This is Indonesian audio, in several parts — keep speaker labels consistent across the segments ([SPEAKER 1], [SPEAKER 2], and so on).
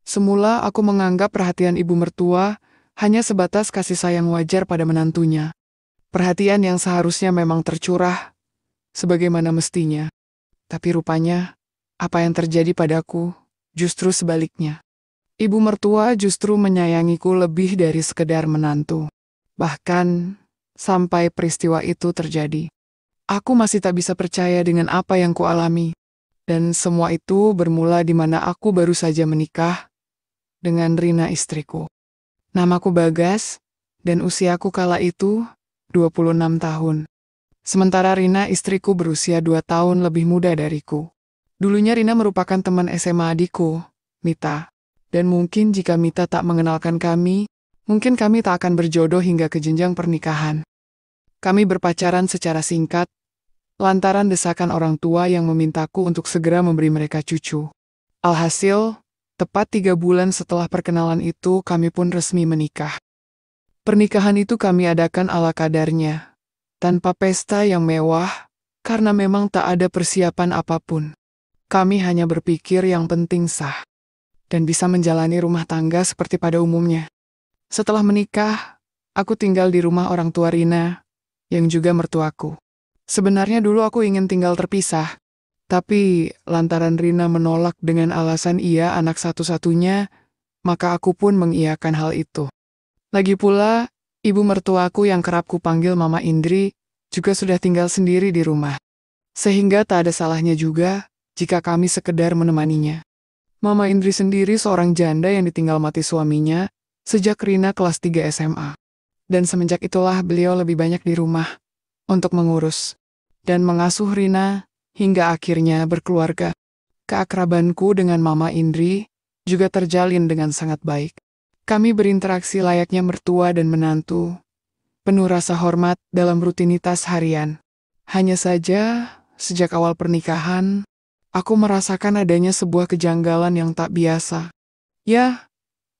[SPEAKER 1] Semula aku menganggap perhatian ibu mertua hanya sebatas kasih sayang wajar pada menantunya. Perhatian yang seharusnya memang tercurah sebagaimana mestinya. Tapi rupanya, apa yang terjadi padaku justru sebaliknya. Ibu mertua justru menyayangiku lebih dari sekedar menantu. Bahkan, sampai peristiwa itu terjadi, aku masih tak bisa percaya dengan apa yang kualami. Dan semua itu bermula di mana aku baru saja menikah dengan Rina istriku. Namaku Bagas, dan usiaku kala itu 26 tahun. Sementara Rina istriku berusia 2 tahun lebih muda dariku. Dulunya Rina merupakan teman SMA adikku, Mita. Dan mungkin jika Mita tak mengenalkan kami, mungkin kami tak akan berjodoh hingga ke jenjang pernikahan. Kami berpacaran secara singkat, lantaran desakan orang tua yang memintaku untuk segera memberi mereka cucu. Alhasil, tepat 3 bulan setelah perkenalan itu kami pun resmi menikah. Pernikahan itu kami adakan ala kadarnya, tanpa pesta yang mewah, karena memang tak ada persiapan apapun. Kami hanya berpikir yang penting sah, dan bisa menjalani rumah tangga seperti pada umumnya. Setelah menikah, aku tinggal di rumah orang tua Rina, yang juga mertuaku. Sebenarnya dulu aku ingin tinggal terpisah, tapi lantaran Rina menolak dengan alasan ia anak satu-satunya, maka aku pun mengiyakan hal itu. Lagi pula, ibu mertuaku yang kerap kupanggil Mama Indri juga sudah tinggal sendiri di rumah. Sehingga tak ada salahnya juga jika kami sekedar menemaninya. Mama Indri sendiri seorang janda yang ditinggal mati suaminya sejak Rina kelas 3 SMA. Dan semenjak itulah beliau lebih banyak di rumah untuk mengurus dan mengasuh Rina hingga akhirnya berkeluarga. Keakrabanku dengan Mama Indri juga terjalin dengan sangat baik. Kami berinteraksi layaknya mertua dan menantu, penuh rasa hormat dalam rutinitas harian. Hanya saja, sejak awal pernikahan, aku merasakan adanya sebuah kejanggalan yang tak biasa. Ya,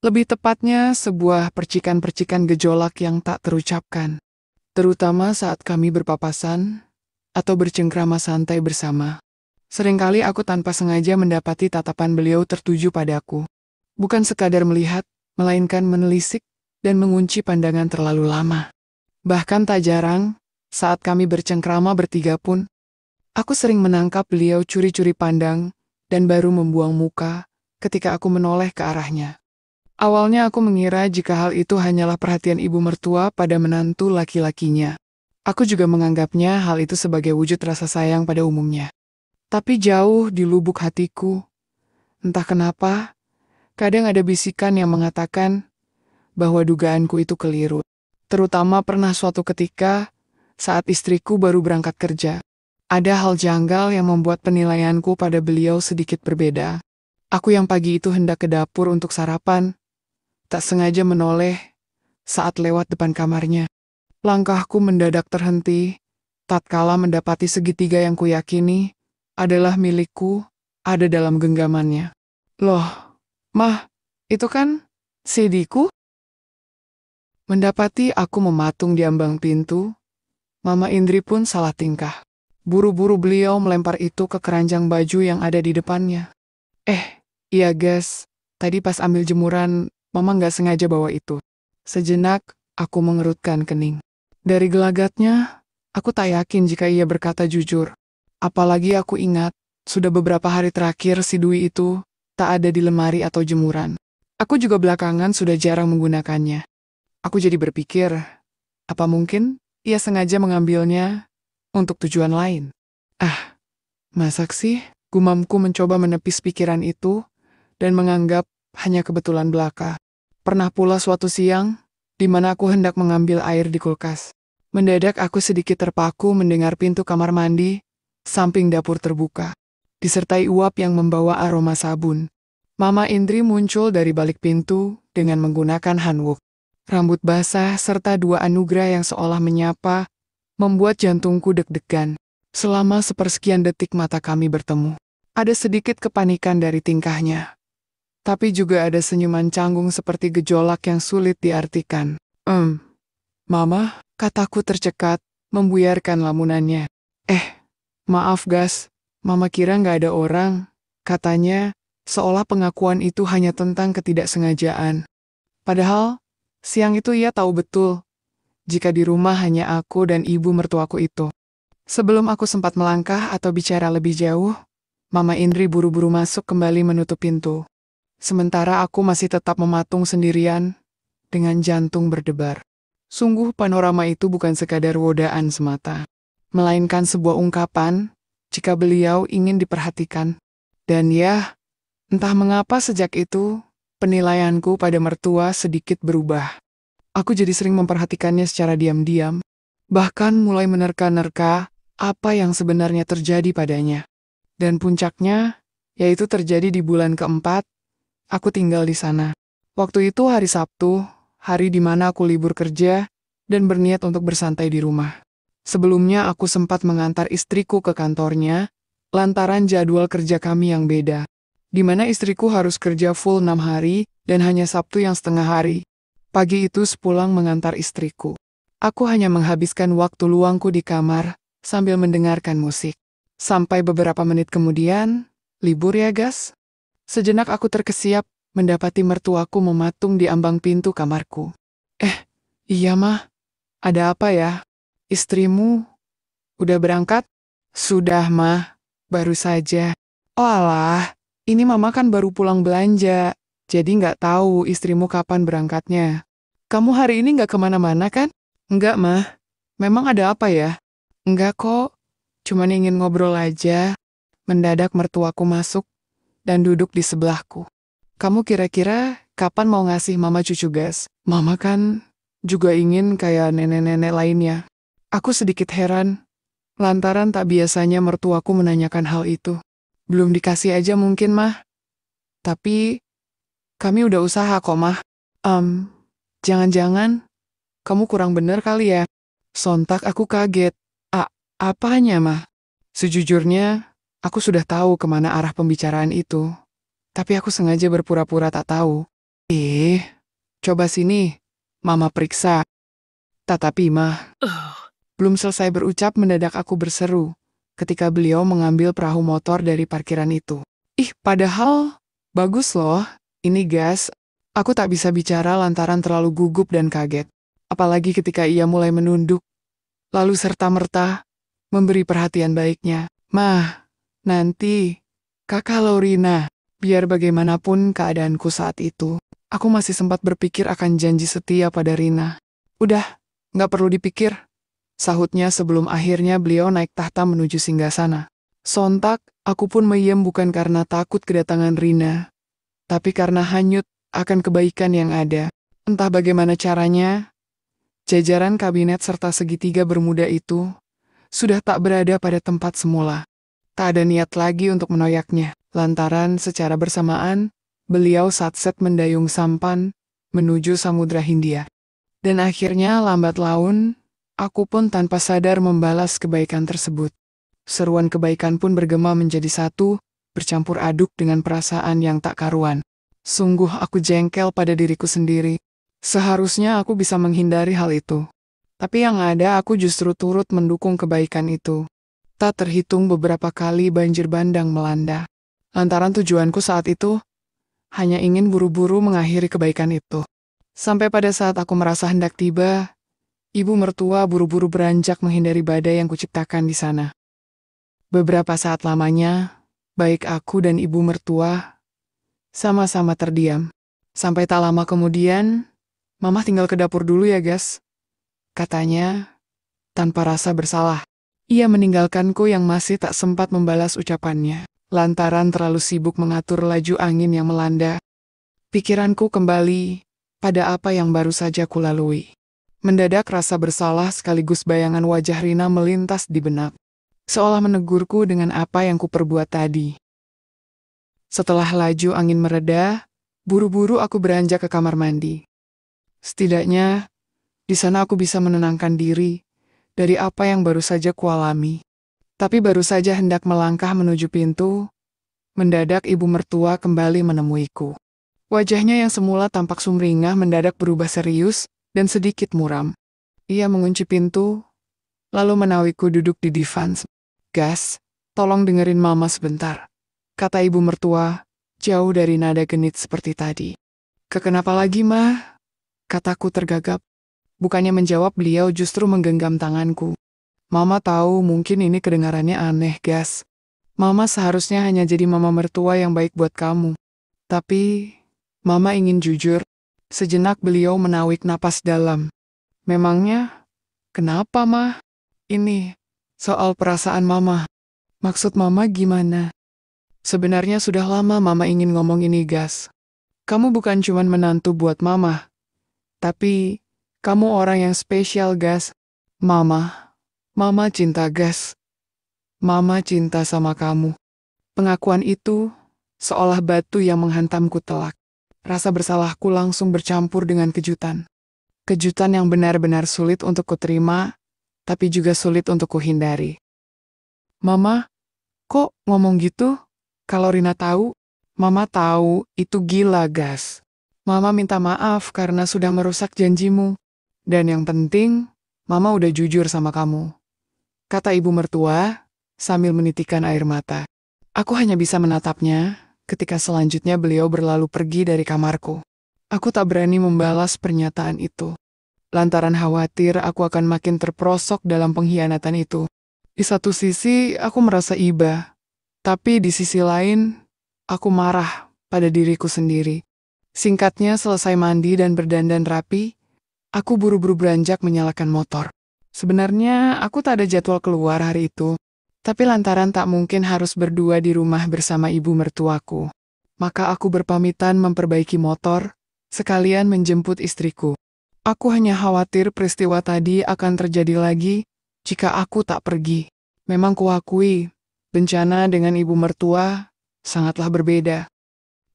[SPEAKER 1] lebih tepatnya sebuah percikan-percikan gejolak yang tak terucapkan. Terutama saat kami berpapasan atau bercengkrama santai bersama. Seringkali aku tanpa sengaja mendapati tatapan beliau tertuju padaku. Bukan sekadar melihat, melainkan menelisik dan mengunci pandangan terlalu lama. Bahkan tak jarang, saat kami bercengkrama bertiga pun, aku sering menangkap beliau curi-curi pandang dan baru membuang muka ketika aku menoleh ke arahnya. Awalnya aku mengira jika hal itu hanyalah perhatian ibu mertua pada menantu laki-lakinya. Aku juga menganggapnya hal itu sebagai wujud rasa sayang pada umumnya. Tapi jauh di lubuk hatiku, entah kenapa, kadang ada bisikan yang mengatakan bahwa dugaanku itu keliru. Terutama pernah suatu ketika, saat istriku baru berangkat kerja. Ada hal janggal yang membuat penilaianku pada beliau sedikit berbeda. Aku yang pagi itu hendak ke dapur untuk sarapan, tak sengaja menoleh saat lewat depan kamarnya. Langkahku mendadak terhenti, tatkala mendapati segitiga yang kuyakini adalah milikku ada dalam genggamannya. Loh, Mah, itu kan CD-ku? Mendapati aku mematung di ambang pintu, Mama Indri pun salah tingkah. Buru-buru beliau melempar itu ke keranjang baju yang ada di depannya. Iya guys, tadi pas ambil jemuran, Mama nggak sengaja bawa itu. Sejenak, aku mengerutkan kening. Dari gelagatnya, aku tak yakin jika ia berkata jujur. Apalagi aku ingat, sudah beberapa hari terakhir si Dwi itu tak ada di lemari atau jemuran. Aku juga belakangan sudah jarang menggunakannya. Aku jadi berpikir, apa mungkin ia sengaja mengambilnya untuk tujuan lain? Masak sih? Gumamku mencoba menepis pikiran itu dan menganggap hanya kebetulan belaka. Pernah pula suatu siang, di mana aku hendak mengambil air di kulkas. Mendadak aku sedikit terpaku mendengar pintu kamar mandi, samping dapur terbuka, disertai uap yang membawa aroma sabun. Mama Indri muncul dari balik pintu dengan menggunakan handuk. Rambut basah serta 2 anugerah yang seolah menyapa, membuat jantungku deg-degan. Selama sepersekian detik mata kami bertemu. Ada sedikit kepanikan dari tingkahnya. Tapi juga ada senyuman canggung seperti gejolak yang sulit diartikan. Mama, kataku tercekat, membuyarkan lamunannya. Maaf gas, Mama kira nggak ada orang. Katanya, Seolah pengakuan itu hanya tentang ketidaksengajaan. Padahal, siang itu ia tahu betul, jika di rumah hanya aku dan ibu mertuaku itu. Sebelum aku sempat melangkah atau bicara lebih jauh, Mama Indri buru-buru masuk kembali menutup pintu. Sementara aku masih tetap mematung sendirian, dengan jantung berdebar. Sungguh panorama itu bukan sekadar godaan semata, melainkan sebuah ungkapan, jika beliau ingin diperhatikan. Dan ya, entah mengapa sejak itu, penilaianku pada mertua sedikit berubah. Aku jadi sering memperhatikannya secara diam-diam, bahkan mulai menerka-nerka apa yang sebenarnya terjadi padanya. Dan puncaknya, yaitu terjadi di bulan keempat, aku tinggal di sana. Waktu itu hari Sabtu, hari di mana aku libur kerja, dan berniat untuk bersantai di rumah. Sebelumnya aku sempat mengantar istriku ke kantornya, lantaran jadwal kerja kami yang beda. Di mana istriku harus kerja full 6 hari, dan hanya Sabtu yang setengah hari. Pagi itu sepulang mengantar istriku, aku hanya menghabiskan waktu luangku di kamar, sambil mendengarkan musik. Sampai beberapa menit kemudian, libur ya gas? Sejenak aku terkesiap, mendapati mertuaku mematung di ambang pintu kamarku. Iya mah, ada apa ya? Istrimu udah berangkat? Sudah mah, baru saja. Oh alah, ini mama kan baru pulang belanja, jadi nggak tahu istrimu kapan berangkatnya. Kamu hari ini nggak kemana-mana kan? Enggak mah, memang ada apa ya? Enggak kok, cuman ingin ngobrol aja. Mendadak mertuaku masuk dan duduk di sebelahku. Kamu kira-kira kapan mau ngasih mama cucu gas? Mama kan juga ingin kayak nenek-nenek lainnya. Aku sedikit heran, lantaran tak biasanya mertuaku menanyakan hal itu. Belum dikasih aja mungkin mah. Tapi kami udah usaha kok mah. Jangan-jangan kamu kurang bener kali ya? Sontak aku kaget. Apanya mah? Sejujurnya, aku sudah tahu kemana arah pembicaraan itu. Tapi aku sengaja berpura-pura tak tahu. Coba sini, mama periksa. Tatapi mah, belum selesai berucap mendadak aku berseru, ketika beliau mengambil perahu motor dari parkiran itu. Padahal, bagus loh, ini gas. Aku tak bisa bicara lantaran terlalu gugup dan kaget. Apalagi ketika ia mulai menunduk, lalu serta-merta memberi perhatian baiknya. Mah, nanti, kakak Laurina, biar bagaimanapun keadaanku saat itu, aku masih sempat berpikir akan janji setia pada Rina. Udah, nggak perlu dipikir, sahutnya sebelum akhirnya beliau naik tahta menuju singgasana. Sontak, aku pun meyem bukan karena takut kedatangan Rina, tapi karena hanyut akan kebaikan yang ada. Entah bagaimana caranya, jajaran kabinet serta segitiga bermuda itu sudah tak berada pada tempat semula. Tak ada niat lagi untuk menoyaknya, lantaran secara bersamaan, beliau satset mendayung sampan menuju Samudra Hindia. Dan akhirnya lambat laun, aku pun tanpa sadar membalas kebaikan tersebut. Seruan kebaikan pun bergema menjadi satu, bercampur aduk dengan perasaan yang tak karuan. Sungguh aku jengkel pada diriku sendiri. Seharusnya aku bisa menghindari hal itu. Tapi yang ada aku justru turut mendukung kebaikan itu. Tak terhitung beberapa kali banjir bandang melanda. Lantaran tujuanku saat itu hanya ingin buru-buru mengakhiri kebaikan itu. Sampai pada saat aku merasa hendak tiba, ibu mertua buru-buru beranjak menghindari badai yang kuciptakan di sana. Beberapa saat lamanya, baik aku dan ibu mertua sama-sama terdiam. Sampai tak lama kemudian, Mama tinggal ke dapur dulu ya gas, katanya tanpa rasa bersalah. Ia meninggalkanku yang masih tak sempat membalas ucapannya, lantaran terlalu sibuk mengatur laju angin yang melanda. Pikiranku kembali pada apa yang baru saja kulalui. Mendadak rasa bersalah sekaligus bayangan wajah Rina melintas di benak, seolah menegurku dengan apa yang kuperbuat tadi. Setelah laju angin mereda, buru-buru aku beranjak ke kamar mandi. Setidaknya, di sana aku bisa menenangkan diri dari apa yang baru saja kualami. Tapi baru saja hendak melangkah menuju pintu, mendadak ibu mertua kembali menemuiku. Wajahnya yang semula tampak sumringah mendadak berubah serius dan sedikit muram. Ia mengunci pintu, lalu menawiku duduk di divan. Gas, tolong dengerin mama sebentar, kata ibu mertua, jauh dari nada genit seperti tadi. Kenapa lagi, Mah? Kataku tergagap. Bukannya menjawab, beliau justru menggenggam tanganku. Mama tahu mungkin ini kedengarannya aneh, Gas. Mama seharusnya hanya jadi mama mertua yang baik buat kamu. Tapi, Mama ingin jujur. Sejenak beliau menawik napas dalam. Memangnya, kenapa, Mah? Ini, soal perasaan Mama. Maksud Mama gimana? Sebenarnya sudah lama Mama ingin ngomong ini, Gas. Kamu bukan cuman menantu buat Mama. Tapi, kamu orang yang spesial, Gas. Mama cinta, Gas. Mama cinta sama kamu. Pengakuan itu seolah batu yang menghantamku telak. Rasa bersalahku langsung bercampur dengan kejutan. Kejutan yang benar-benar sulit untuk kuterima, tapi juga sulit untuk kuhindari. Mama, kok ngomong gitu? Kalau Rina tahu, Mama tahu itu gila, Gas. Mama minta maaf karena sudah merusak janjimu. Dan yang penting, Mama udah jujur sama kamu. Kata ibu mertua, sambil menitikkan air mata. Aku hanya bisa menatapnya, ketika selanjutnya beliau berlalu pergi dari kamarku. Aku tak berani membalas pernyataan itu. Lantaran khawatir aku akan makin terperosok dalam pengkhianatan itu. Di satu sisi, aku merasa iba. Tapi di sisi lain, aku marah pada diriku sendiri. Singkatnya, selesai mandi dan berdandan rapi, aku buru-buru beranjak menyalakan motor. Sebenarnya, aku tak ada jadwal keluar hari itu. Tapi lantaran tak mungkin harus berdua di rumah bersama ibu mertuaku, maka aku berpamitan memperbaiki motor, sekalian menjemput istriku. Aku hanya khawatir peristiwa tadi akan terjadi lagi jika aku tak pergi. Memang kuakui, bencana dengan ibu mertua sangatlah berbeda.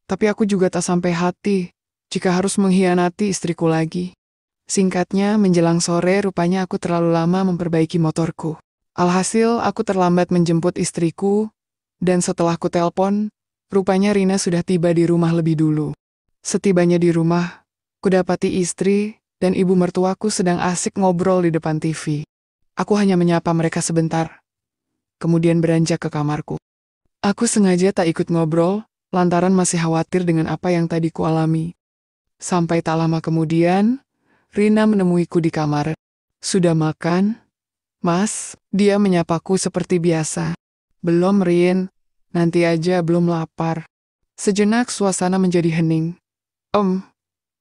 [SPEAKER 1] Tapi aku juga tak sampai hati jika harus mengkhianati istriku lagi. Singkatnya, menjelang sore rupanya aku terlalu lama memperbaiki motorku. Alhasil, aku terlambat menjemput istriku, dan setelah ku telpon, rupanya Rina sudah tiba di rumah lebih dulu. Setibanya di rumah, kudapati istri dan ibu mertuaku sedang asik ngobrol di depan TV. Aku hanya menyapa mereka sebentar, kemudian beranjak ke kamarku. Aku sengaja tak ikut ngobrol, lantaran masih khawatir dengan apa yang tadi kualami. Sampai tak lama kemudian, Rina menemuiku di kamar. Sudah makan? Mas, dia menyapaku seperti biasa. Belum, Rin. Nanti aja, belum lapar. Sejenak suasana menjadi hening.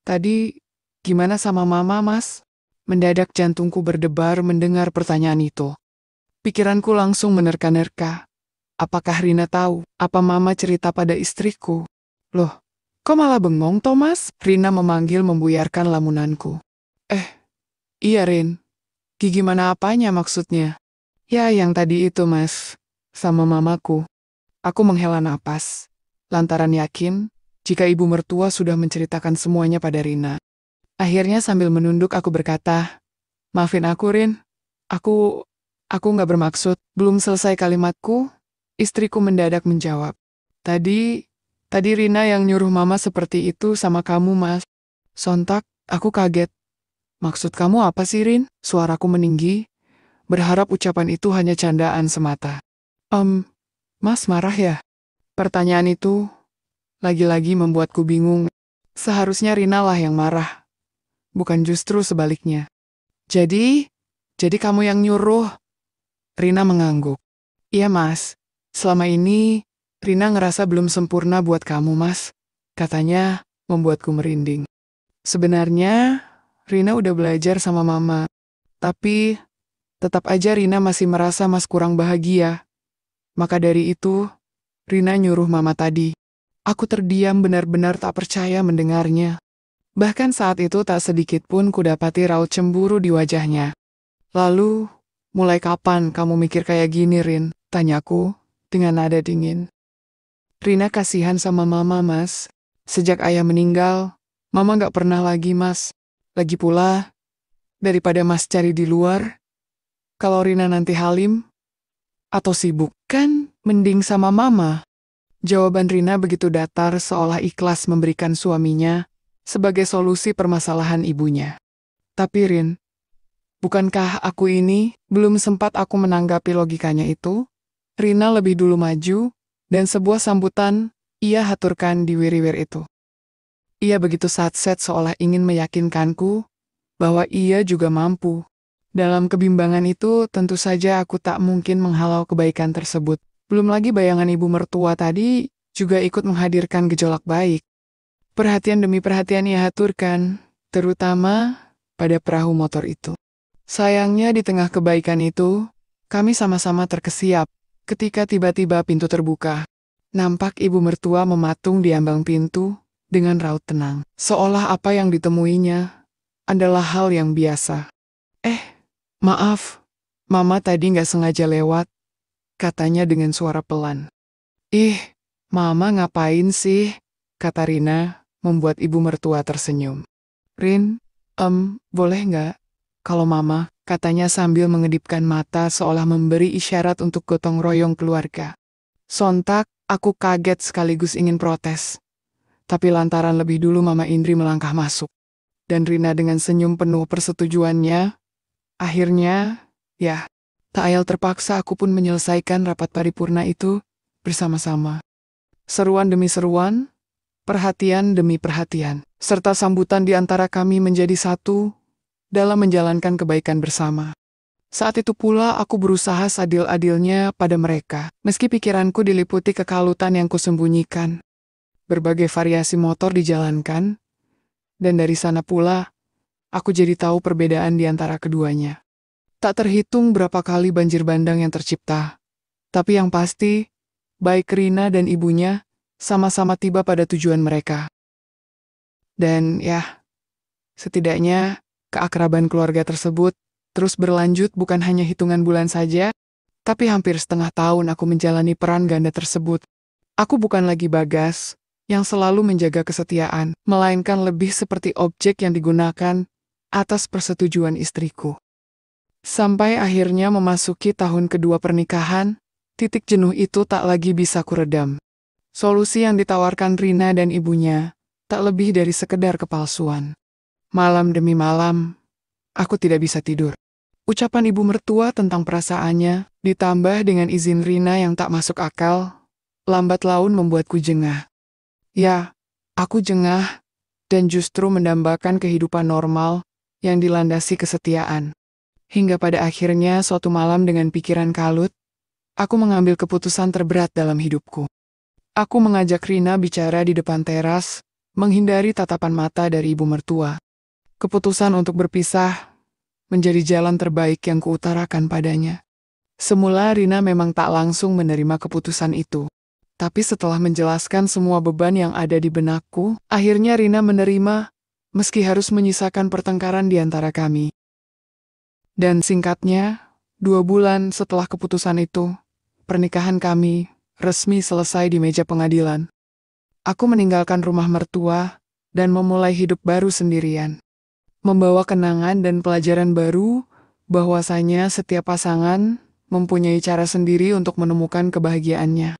[SPEAKER 1] Tadi gimana sama Mama, Mas? Mendadak jantungku berdebar mendengar pertanyaan itu. Pikiranku langsung menerka-nerka. Apakah Rina tahu apa Mama cerita pada istriku? Loh, kok malah bengong, Thomas? Rina memanggil membuyarkan lamunanku. Iya, Rin. Gimana apanya maksudnya? Ya, yang tadi itu, Mas. Sama mamaku. Aku menghela napas. Lantaran yakin, jika ibu mertua sudah menceritakan semuanya pada Rina. Akhirnya sambil menunduk aku berkata, maafin aku, Rin. Aku nggak bermaksud. Belum selesai kalimatku, istriku mendadak menjawab. Tadi Rina yang nyuruh Mama seperti itu sama kamu, Mas. Sontak, aku kaget. Maksud kamu apa sih, Rin? Suaraku meninggi, berharap ucapan itu hanya candaan semata. Mas marah ya? Pertanyaan itu lagi-lagi membuatku bingung. Seharusnya Rina lah yang marah, bukan justru sebaliknya. Jadi kamu yang nyuruh? Rina mengangguk. Iya, Mas. Selama ini, Rina ngerasa belum sempurna buat kamu, Mas. Katanya membuatku merinding. Sebenarnya, Rina udah belajar sama Mama. Tapi, tetap aja Rina masih merasa Mas kurang bahagia. Maka dari itu, Rina nyuruh Mama tadi. Aku terdiam benar-benar tak percaya mendengarnya. Bahkan saat itu tak sedikit pun kudapati raut cemburu di wajahnya. Lalu, mulai kapan kamu mikir kayak gini, Rin? Tanyaku dengan nada dingin. Rina kasihan sama Mama, Mas. Sejak ayah meninggal, Mama gak pernah lagi, Mas. Lagi pula, daripada Mas cari di luar, kalau Rina nanti halim atau sibuk, kan mending sama Mama. Jawaban Rina begitu datar seolah ikhlas memberikan suaminya sebagai solusi permasalahan ibunya. Tapi Rin, bukankah aku ini belum sempat aku menanggapi logikanya itu? Rina lebih dulu maju, dan sebuah sambutan Ia haturkan di wiriwir itu. Ia begitu satset seolah ingin meyakinkanku bahwa ia juga mampu. Dalam kebimbangan itu, tentu saja aku tak mungkin menghalau kebaikan tersebut. Belum lagi bayangan ibu mertua tadi juga ikut menghadirkan gejolak baik. Perhatian demi perhatian ia haturkan, terutama pada perahu motor itu. Sayangnya di tengah kebaikan itu, kami sama-sama terkesiap ketika tiba-tiba pintu terbuka. Nampak ibu mertua mematung di ambang pintu dengan raut tenang, seolah apa yang ditemuinya adalah hal yang biasa. Maaf, Mama tadi nggak sengaja lewat, katanya dengan suara pelan. Ih, Mama ngapain sih? Kata Rina, membuat ibu mertua tersenyum. Rin, boleh nggak? Kalau Mama, katanya sambil mengedipkan mata seolah memberi isyarat untuk gotong royong keluarga. Sontak, aku kaget sekaligus ingin protes. Tapi lantaran lebih dulu Mama Indri melangkah masuk. Dan Rina dengan senyum penuh persetujuannya, akhirnya, tak ayal terpaksa aku pun menyelesaikan rapat paripurna itu bersama-sama. Seruan demi seruan, perhatian demi perhatian, serta sambutan di antara kami menjadi satu dalam menjalankan kebaikan bersama. Saat itu pula aku berusaha seadil-adilnya pada mereka, meski pikiranku diliputi kekalutan yang kusembunyikan. Berbagai variasi motor dijalankan, dan dari sana pula, aku jadi tahu perbedaan di antara keduanya. Tak terhitung berapa kali banjir bandang yang tercipta, tapi yang pasti, baik Rina dan ibunya sama-sama tiba pada tujuan mereka. Dan setidaknya keakraban keluarga tersebut terus berlanjut bukan hanya hitungan bulan saja, tapi hampir setengah tahun aku menjalani peran ganda tersebut. Aku bukan lagi Bagas yang selalu menjaga kesetiaan, melainkan lebih seperti objek yang digunakan atas persetujuan istriku. Sampai akhirnya memasuki tahun kedua pernikahan, titik jenuh itu tak lagi bisa kuredam. Solusi yang ditawarkan Rina dan ibunya tak lebih dari sekedar kepalsuan. Malam demi malam, aku tidak bisa tidur. Ucapan ibu mertua tentang perasaannya, ditambah dengan izin Rina yang tak masuk akal, lambat laun membuatku jengah. Ya, aku jengah dan justru mendambakan kehidupan normal yang dilandasi kesetiaan. Hingga pada akhirnya suatu malam dengan pikiran kalut, aku mengambil keputusan terberat dalam hidupku. Aku mengajak Rina bicara di depan teras, menghindari tatapan mata dari ibu mertua. Keputusan untuk berpisah menjadi jalan terbaik yang kuutarakan padanya. Semula Rina memang tak langsung menerima keputusan itu. Tapi setelah menjelaskan semua beban yang ada di benakku, akhirnya Rina menerima, meski harus menyisakan pertengkaran di antara kami. Dan singkatnya, 2 bulan setelah keputusan itu, pernikahan kami resmi selesai di meja pengadilan. Aku meninggalkan rumah mertua dan memulai hidup baru sendirian. Membawa kenangan dan pelajaran baru, bahwasanya setiap pasangan mempunyai cara sendiri untuk menemukan kebahagiaannya.